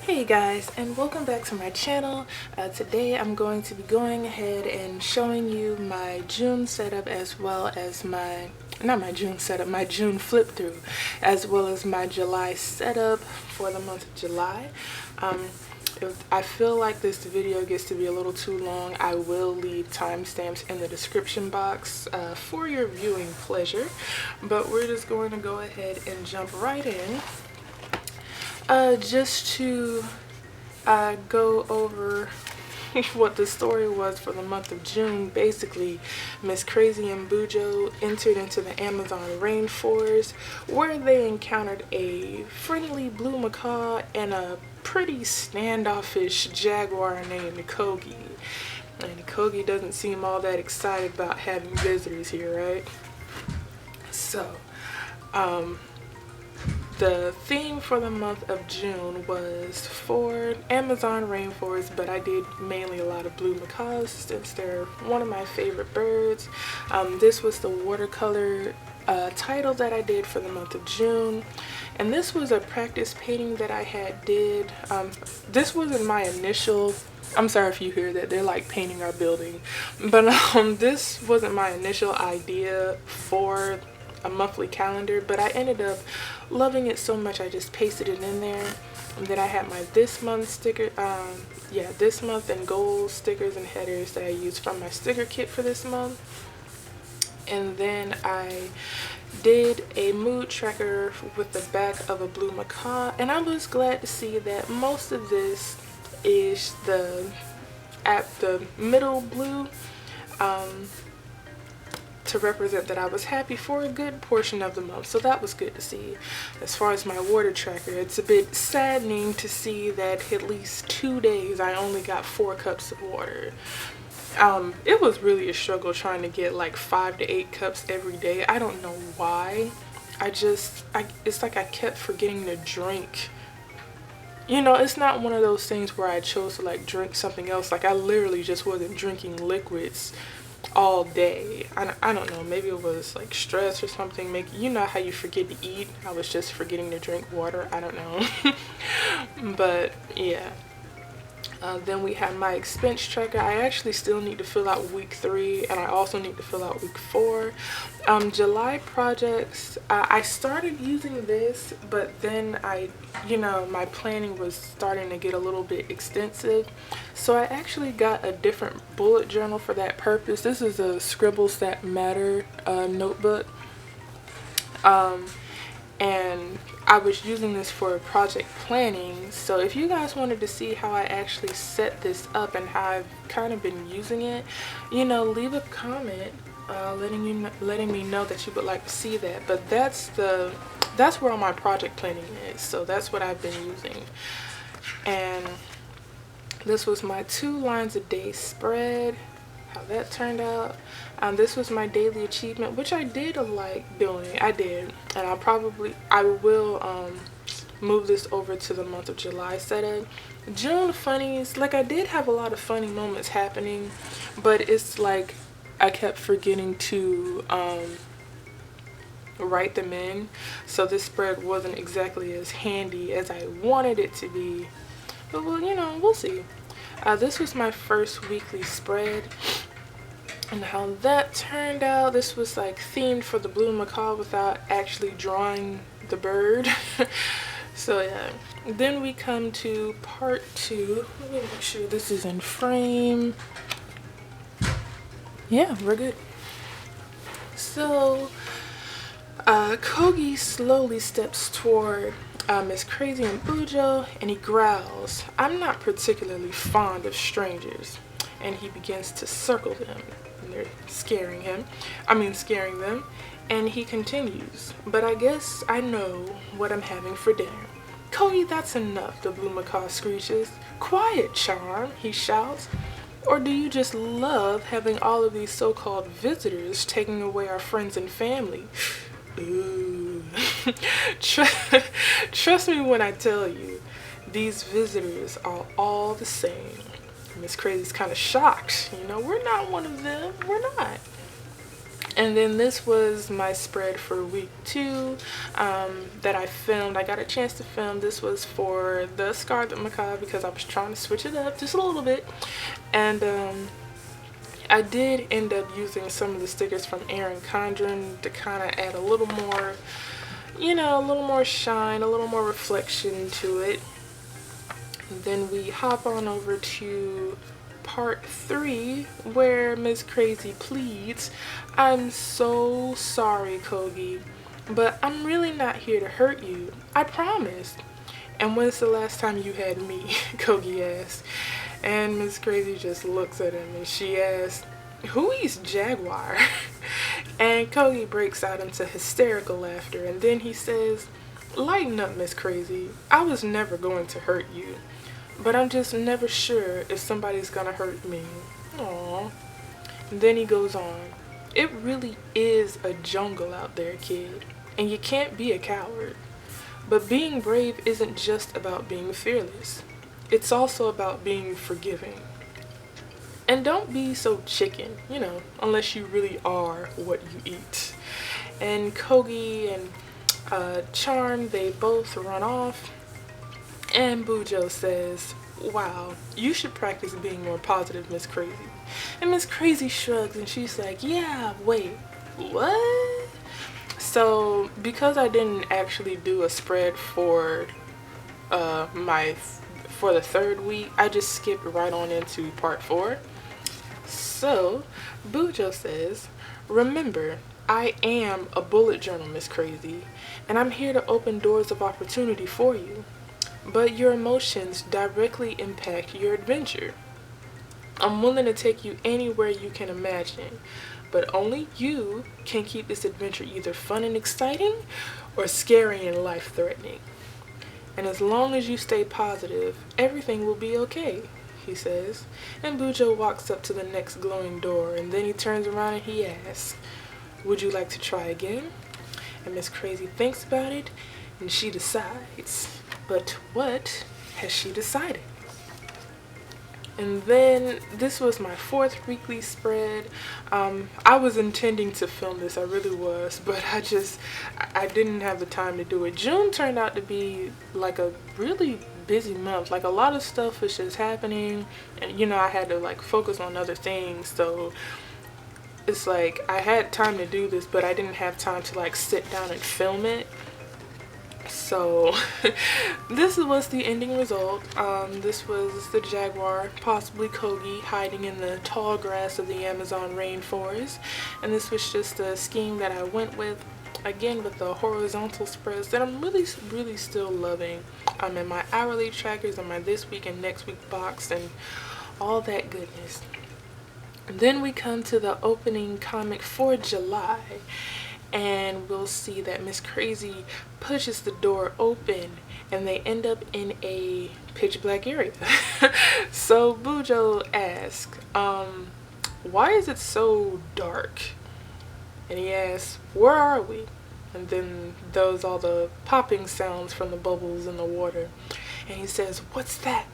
Hey guys, and welcome back to my channel. Today I'm going to be going ahead and showing you my June setup as well as my June flip through, as well as my July setup for the month of July. If I feel like this video gets to be a little too long, I will leave timestamps in the description box for your viewing pleasure, but we're just going to go ahead and jump right in. Just to go over what the story was for the month of June. Basically, Mskraizy and Bujo entered into the Amazon rainforest where they encountered a friendly blue macaw and a pretty standoffish jaguar named Kogi. And Kogi doesn't seem all that excited about having visitors here, right? So, the theme for the month of June was for Amazon rainforest, but I did mainly a lot of blue macaws since they're one of my favorite birds. This was the watercolor title that I did for the month of June, and this was a practice painting that I had did. This wasn't my initial, I'm sorry if you hear that, they're like painting our building, but this wasn't my initial idea for a monthly calendar, but I ended up loving it so much I just pasted it in there. And then I had my this month sticker, this month and goals, stickers and headers that I used from my sticker kit for this month. And then I did a mood tracker with the back of a blue macaw, and I was glad to see that most of this is at the middle blue, to represent that I was happy for a good portion of the month, so that was good to see. As far as my water tracker, it's a bit saddening to see that at least 2 days I only got 4 cups of water. It was really a struggle trying to get like 5 to 8 cups every day. I don't know why. It's like I kept forgetting to drink. You know, it's not one of those things where I chose to like drink something else. Like I literally just wasn't drinking liquids all day. I don't know, maybe it was like stress or something. You know how you forget to eat? I was just forgetting to drink water. I don't know. But yeah. Then we have my expense tracker. I actually still need to fill out week 3, and I also need to fill out week 4. July projects, I started using this, but then my planning was starting to get a little bit extensive, so I actually got a different bullet journal for that purpose. This is a Scribbles That Matter notebook, and I was using this for project planning. So if you guys wanted to see how I actually set this up and how I've kind of been using it, leave a comment letting me know that you would like to see that. But that's where all my project planning is, so that's what I've been using. And this was my 2 lines a day spread, how that turned out. This was my daily achievement, which I did like doing. I did, and I will move this over to the month of July setup. June funnies, like I did have a lot of funny moments happening, but it's like I kept forgetting to write them in, so this spread wasn't exactly as handy as I wanted it to be, but we'll see. This was my first weekly spread, and how that turned out. This was like themed for the blue macaw without actually drawing the bird. So yeah, then we come to part 2. Let me make sure this is in frame. Yeah, we're good. So Kogi slowly steps toward Mskraizy and Bujo, and he growls. I'm not particularly fond of strangers, and he begins to circle them, and they're scaring them, and he continues, but I guess I know what I'm having for dinner. Kogi, that's enough, the blue macaw screeches. Quiet, Charm, he shouts. Or do you just love having all of these so-called visitors taking away our friends and family? Ooh. Trust me when I tell you, these visitors are all the same. Mskraizy's kind of shocked. We're not one of them. We're not. And then this was my spread for week 2 that I filmed. I got a chance to film. This was for the Scarlet Macabre because I was trying to switch it up just a little bit. And I did end up using some of the stickers from Erin Condren to kind of add a little more, you know, a little more shine, a little more reflection to it. And then we hop on over to part 3 where Mskraizy pleads, "I'm so sorry, Kogi, but I'm really not here to hurt you. I promise." "And when's the last time you had me?" Kogi asks. And Mskraizy just looks at him and she asks, "Who eats jaguar?" And Kogi breaks out into hysterical laughter, and then he says, "Lighten up, Mskraizy. I was never going to hurt you, but I'm just never sure if somebody's gonna hurt me." Aww. And then he goes on, "It really is a jungle out there, kid, and you can't be a coward. But being brave isn't just about being fearless. It's also about being forgiving. And don't be so chicken, you know, unless you really are what you eat." And Kogi and Charm, they both run off. And Bujo says, "Wow, you should practice being more positive, Mskraizy." And Mskraizy shrugs and she's like, "Yeah, wait, what?" So because I didn't actually do a spread for for the 3rd week, I just skipped right on into part 4. So Bujo says, "Remember, I am a bullet journal, Mskraizy, and I'm here to open doors of opportunity for you. But your emotions directly impact your adventure. I'm willing to take you anywhere you can imagine, but only you can keep this adventure either fun and exciting or scary and life-threatening. And as long as you stay positive, everything will be okay," he says. And Bujo walks up to the next glowing door, and then he turns around and he asks, "Would you like to try again?" And Mskraizy thinks about it, and she decides. But what has she decided? And then this was my 4th weekly spread. I was intending to film this, I really was, but I didn't have the time to do it. June turned out to be like a really busy month. Like a lot of stuff was just happening, and you know, I had to like focus on other things, so it's like I had time to do this, but I didn't have time to like sit down and film it. So this was the ending result. This was the jaguar, possibly Kogi, hiding in the tall grass of the Amazon rainforest. And this was just a scheme that I went with, again with the horizontal spreads that I'm really still loving. And my hourly trackers and my this week and next week box and all that goodness. And then we come to the opening comic for July. And we'll see that Mskraizy pushes the door open and they end up in a pitch black area. So Bujo asks, "Why is it so dark?" And he asks, "Where are we?" And then those all the popping sounds from the bubbles in the water. And he says, "What's that?"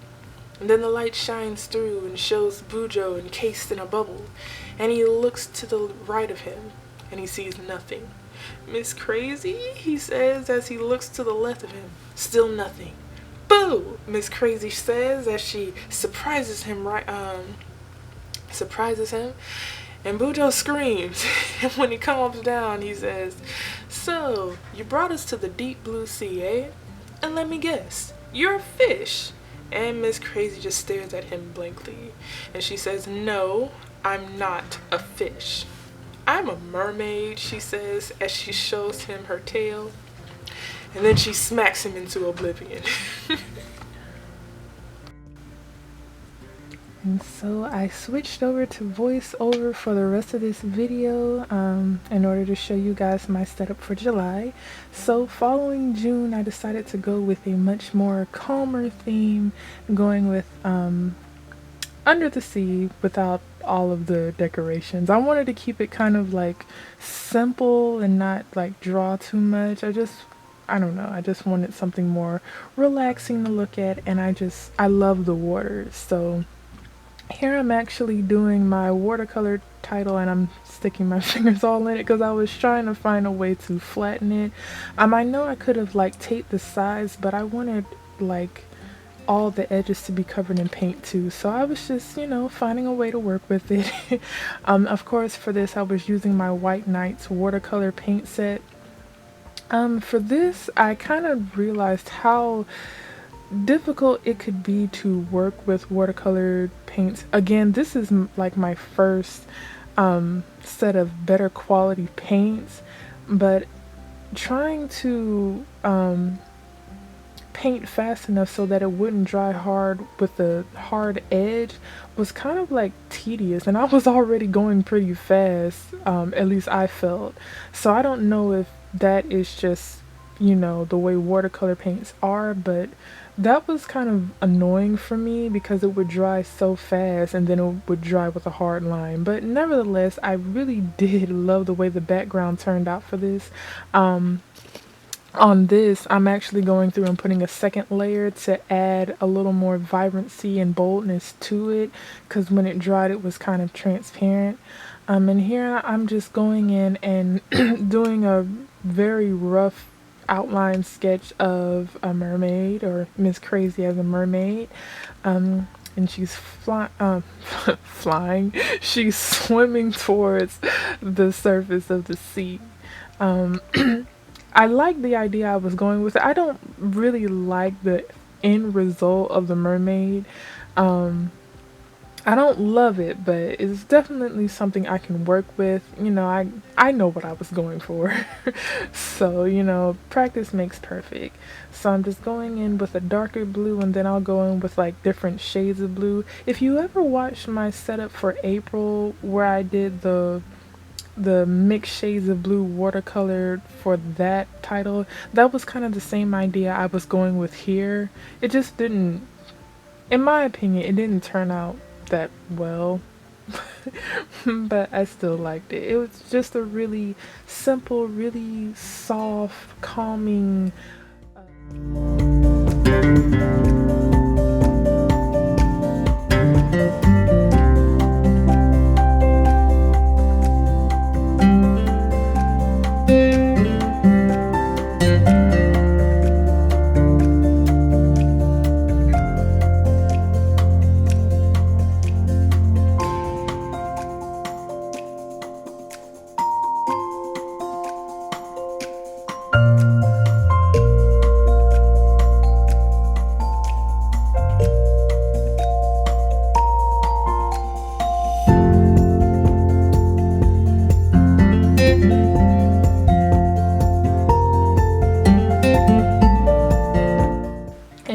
And then the light shines through and shows Bujo encased in a bubble. And he looks to the right of him. And he sees nothing. "Mskraizy," he says as he looks to the left of him. Still nothing. "Boo!" Mskraizy says as she surprises him. And Bujo screams. And when he calms down, he says, "So, you brought us to the deep blue sea, eh? And let me guess, you're a fish." And Mskraizy just stares at him blankly. And she says, "No, I'm not a fish. I'm a mermaid," she says as she shows him her tail. And then she smacks him into oblivion. And so I switched over to voiceover for the rest of this video in order to show you guys my setup for July. So following June, I decided to go with a much more calmer theme, going with Under the Sea without all of the decorations. I wanted to keep it kind of like simple and not like draw too much. I don't know, I just wanted something more relaxing to look at, and I love the water. So Here I'm actually doing my watercolor title, and I'm sticking my fingers all in it because I was trying to find a way to flatten it. I know I could have like taped the sides, but I wanted like all the edges to be covered in paint too, so I was just, you know, finding a way to work with it. Of course for this I was using my White Nights watercolor paint set. For this I kind of realized how difficult it could be to work with watercolor paints. Again, this is like my first set of better quality paints, but trying to paint fast enough so that it wouldn't dry hard with the hard edge was kind of like tedious, and I was already going pretty fast, at least I felt. So I don't know if that is just, you know, the way watercolor paints are, but that was kind of annoying for me because it would dry so fast and then it would dry with a hard line. But nevertheless, I really did love the way the background turned out for this. On this, I'm actually going through and putting a second layer to add a little more vibrancy and boldness to it, because when it dried it was kind of transparent. And here I'm just going in and doing a very rough outline sketch of a mermaid, or Mskraizy as a mermaid. And she's flying, she's swimming towards the surface of the sea. I like the idea I was going with it. I don't really like the end result of the mermaid. I don't love it, but it's definitely something I can work with. You know, I know what I was going for. So, you know, practice makes perfect. So I'm just going in with a darker blue, and then I'll go in with like different shades of blue. If you ever watched my setup for April where I did the mixed shades of blue watercolor for that title, that was kind of the same idea I was going with here. It just didn't, in my opinion, it didn't turn out that well. But I still liked it. It was just a really simple, really soft, calming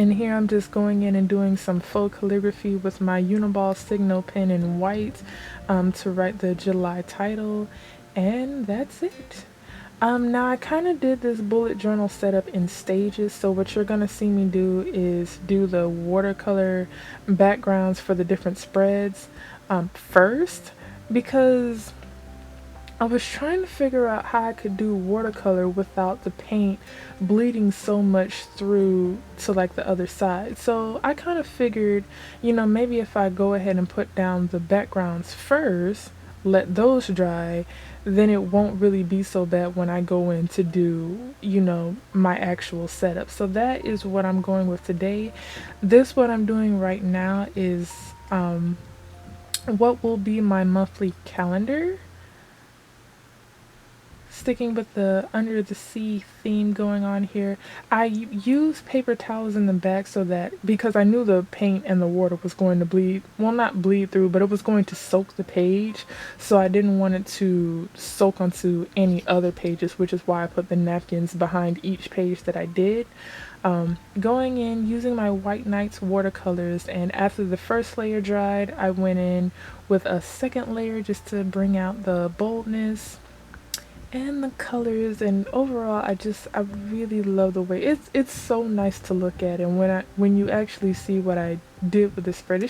And here I'm just going in and doing some faux calligraphy with my Uniball Signo pen in white to write the July title, and that's it. Now I kind of did this bullet journal setup in stages, so what you're gonna see me do is do the watercolor backgrounds for the different spreads first, because I was trying to figure out how I could do watercolor without the paint bleeding so much through to like the other side. So I kind of figured, you know, maybe if I go ahead and put down the backgrounds first, let those dry, then it won't really be so bad when I go in to do, you know, my actual setup. So that is what I'm going with today. What I'm doing right now is what will be my monthly calendar. Sticking with the under the sea theme going on here, I used paper towels in the back so that, because I knew the paint and the water was going to bleed, well, not bleed through, but it was going to soak the page, so I didn't want it to soak onto any other pages, which is why I put the napkins behind each page that I did. Going in using my White Nights watercolors, and after the first layer dried, I went in with a second layer just to bring out the boldness and the colors, and overall I really love the way it's so nice to look at. And when you actually see what I did with the spread,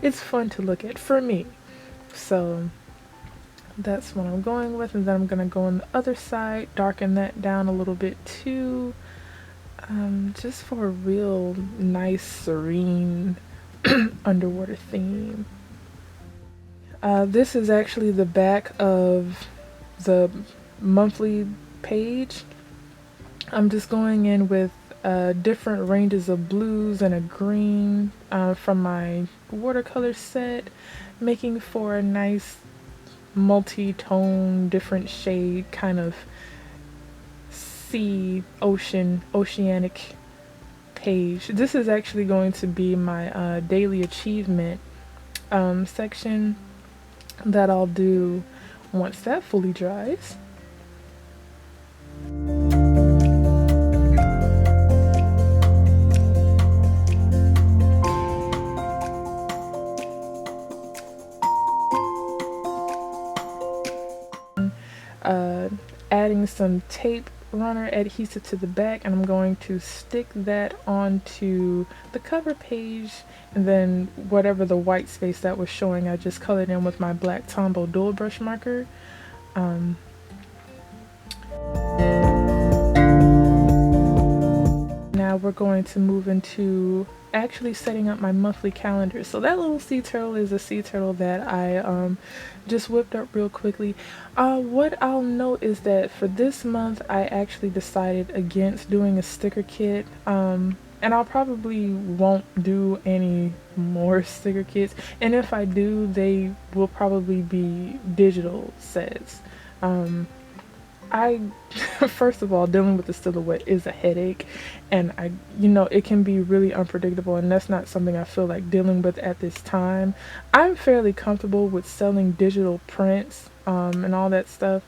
it's fun to look at for me. So that's what I'm going with, and then I'm gonna go on the other side, darken that down a little bit too, just for a real nice serene underwater theme. This is actually the back of the monthly page. I'm just going in with different ranges of blues and a green from my watercolor set, making for a nice multi-tone, different shade kind of sea, oceanic page. This is actually going to be my daily achievement section that I'll do once that fully dries. Adding some tape runner adhesive to the back, and I'm going to stick that onto the cover page, and then whatever the white space that was showing, I just colored in with my black Tombow dual brush marker. Now we're going to move into actually setting up my monthly calendar. So that little sea turtle is a sea turtle that I just whipped up real quickly. What I'll note is that for this month I actually decided against doing a sticker kit, and I'll probably won't do any more sticker kits, and if I do, they will probably be digital sets. First of all, dealing with the silhouette is a headache, and it can be really unpredictable, and that's not something I feel like dealing with at this time. I'm fairly comfortable with selling digital prints and all that stuff.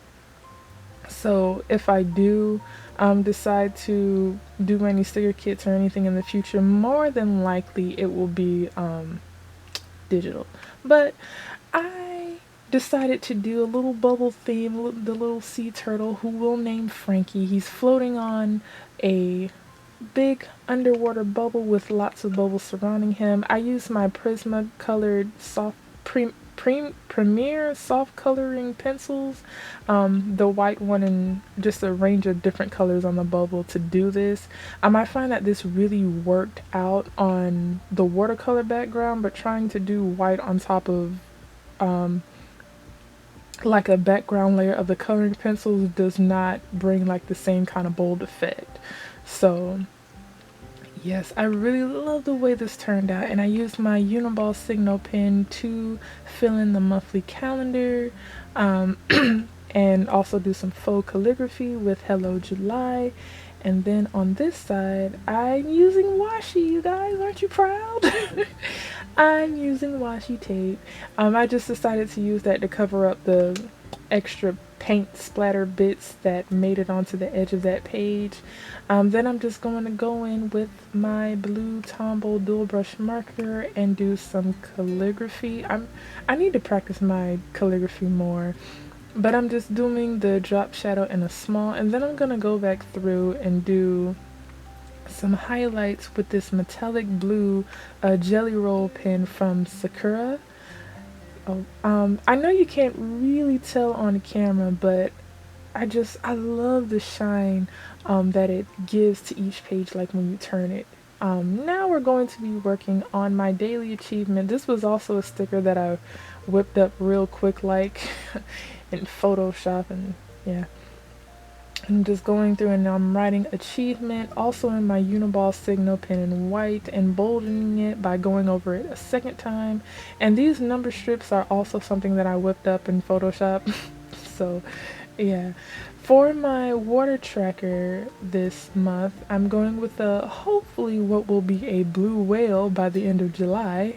So if I do decide to do any sticker kits or anything in the future, more than likely it will be digital. But I decided to do a little bubble theme, the little sea turtle who we'll name Frankie. He's floating on a big underwater bubble with lots of bubbles surrounding him. I used my Prismacolor Premier soft coloring pencils, the white one and just a range of different colors on the bubble to do this. I find that this really worked out on the watercolor background, but trying to do white on top of like a background layer of the coloring pencils does not bring like the same kind of bold effect. So yes, I really love the way this turned out, and I used my Uniball Signo pen to fill in the monthly calendar, and also do some faux calligraphy with Hello July. And then on this side, I'm using washi, you guys, aren't you proud? I'm using washi tape. I just decided to use that to cover up the extra paint splatter bits that made it onto the edge of that page. Then I'm just going to go in with my blue Tombow dual brush marker and do some calligraphy. I need to practice my calligraphy more, but I'm just doing the drop shadow in a small, and then I'm going to go back through and do some highlights with this metallic blue jelly roll pen from Sakura. I know you can't really tell on camera, but I love the shine that it gives to each page, like when you turn it. Now we're going to be working on my daily achievement. This was also a sticker that I whipped up real quick, like in Photoshop, and yeah. I'm just going through and I'm writing achievement also in my Uniball Signo pen in white and boldening it by going over it a second time. And these number strips are also something that I whipped up in Photoshop. So yeah. For my water tracker this month, I'm going with hopefully what will be a blue whale by the end of July.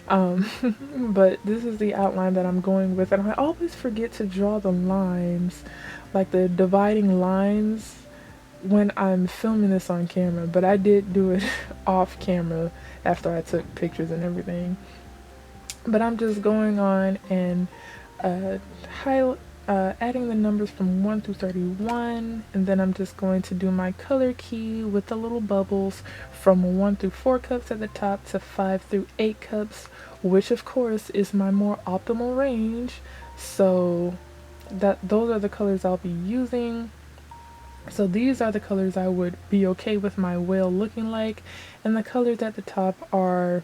But this is the outline that I'm going with, and I always forget to draw the lines, like the dividing lines, when I'm filming this on camera, but I did do it off camera after I took pictures and everything. But I'm just going on and adding the numbers from 1 through 31, and then I'm just going to do my color key with the little bubbles from 1 through 4 cups at the top to 5 through 8 cups, which of course is my more optimal range. So those are the colors I'll be using. So these are the colors I would be okay with my whale looking like, and the colors at the top are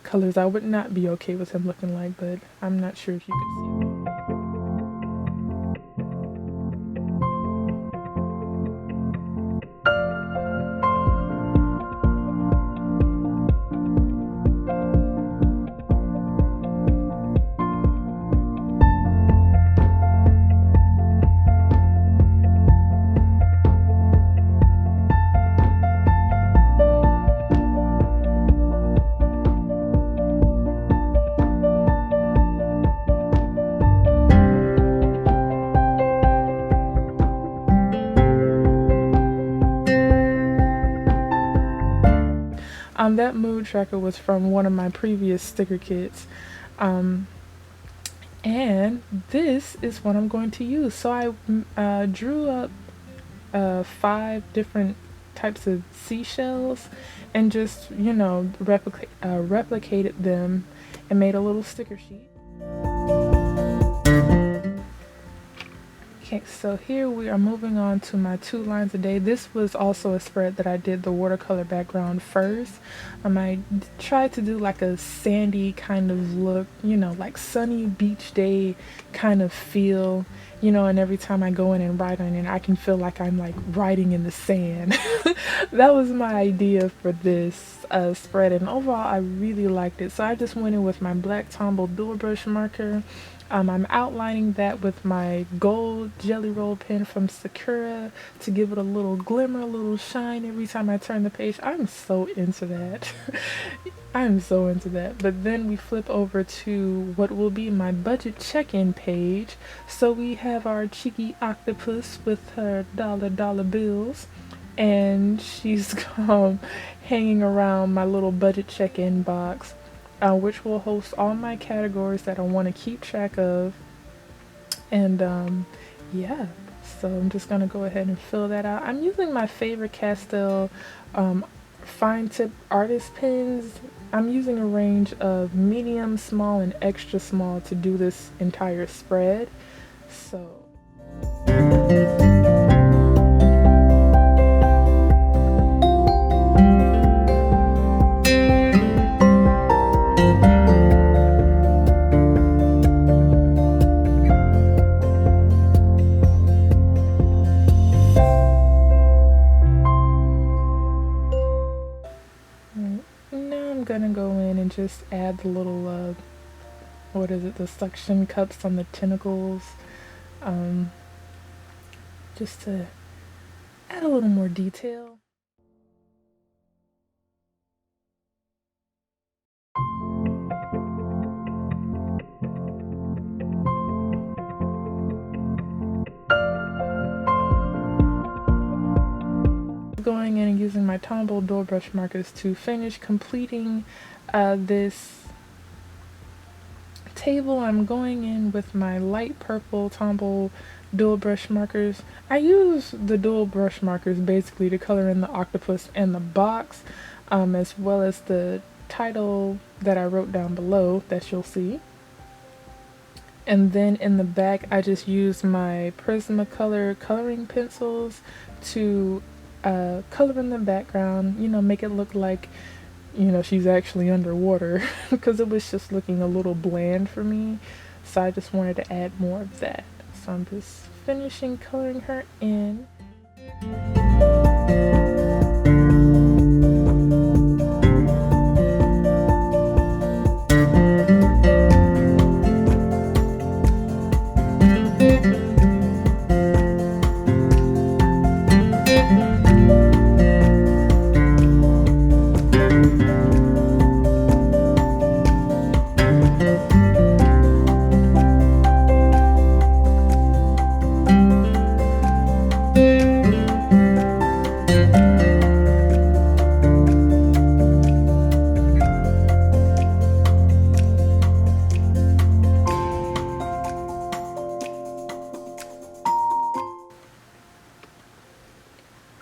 colors I would not be okay with him looking like, but I'm not sure if you can see that. That mood tracker was from one of my previous sticker kits, and this is what I'm going to use. So I drew up 5 different types of seashells and just, you know, replicated them and made a little sticker sheet. Okay, so here we are moving on to my 2 lines a day. This was also a spread that I did the watercolor background first. I tried to do like a sandy kind of look, you know, like sunny beach day kind of feel, you know, and every time I go in and write on it, I can feel like I'm like writing in the sand. That was my idea for this spread, and overall I really liked it. So I just went in with my black Tombow dual brush marker. I'm outlining that with my gold jelly roll pen from Sakura to give it a little glimmer, a little shine every time I turn the page. I'm so into that. I'm so into that. But then we flip over to what will be my budget check-in page. So we have our cheeky octopus with her dollar bills, and she's hanging around my little budget check-in box. Which will host all my categories that I want to keep track of. And yeah, so I'm just gonna go ahead and fill that out. I'm using my favorite Castell fine tip artist pens. I'm using a range of medium, small, and extra small to do this entire spread. So just add the little what is it, the suction cups on the tentacles, just to add a little more detail. Going in and using my Tombow dual brush markers to finish completing this table. I'm going in with my light purple Tombow dual brush markers. I use the dual brush markers basically to color in the octopus and the box, as well as the title that I wrote down below that you'll see. And then in the back I just used my Prismacolor coloring pencils to color in the background, you know, make it look like, you know, she's actually underwater because it was just looking a little bland for me. So I just wanted to add more of that. So I'm just finishing coloring her in.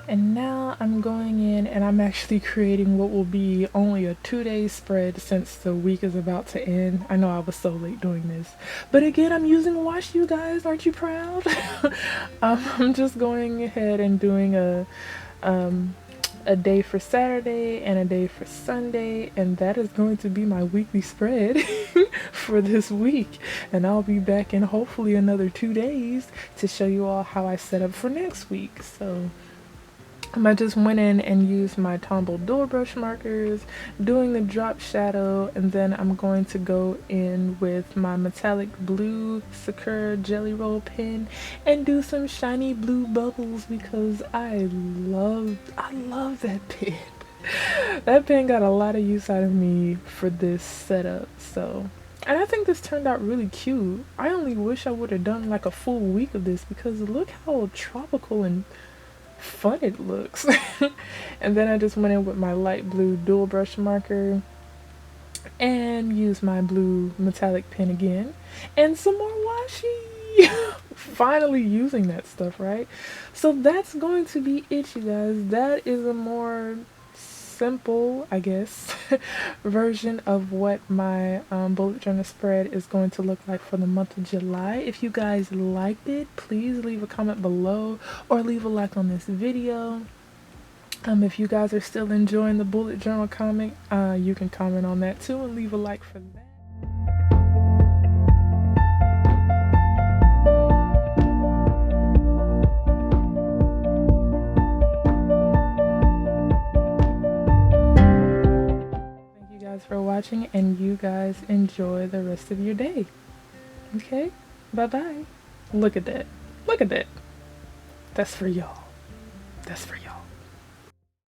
And now I'm going in and I'm actually creating what will be only a 2-day spread since the week is about to end. I know I was so late doing this, but again, I'm using wash, you guys. Aren't you proud? I'm just going ahead and doing a a day for Saturday and a day for Sunday, and that is going to be my weekly spread for this week. And I'll be back in hopefully another 2 days to show you all how I set up for next week. So I just went in and used my Tombow dual brush markers, doing the drop shadow, and then I'm going to go in with my metallic blue Sakura jelly roll pen and do some shiny blue bubbles because I love that pen. That pen got a lot of use out of me for this setup. So, and I think this turned out really cute. I only wish I would have done like a full week of this because look how tropical and fun it looks. And then I just went in with my light blue dual brush marker and used my blue metallic pen again and some more washi. Finally using that stuff, right? So that's going to be it, you guys. That is a more simple, I guess, version of what my bullet journal spread is going to look like for the month of July. If you guys liked it, please leave a comment below or leave a like on this video. If you guys are still enjoying the bullet journal comic, you can comment on that too and leave a like for that. For watching, and you guys enjoy the rest of your day. Okay, bye bye. Look at that, that's for y'all,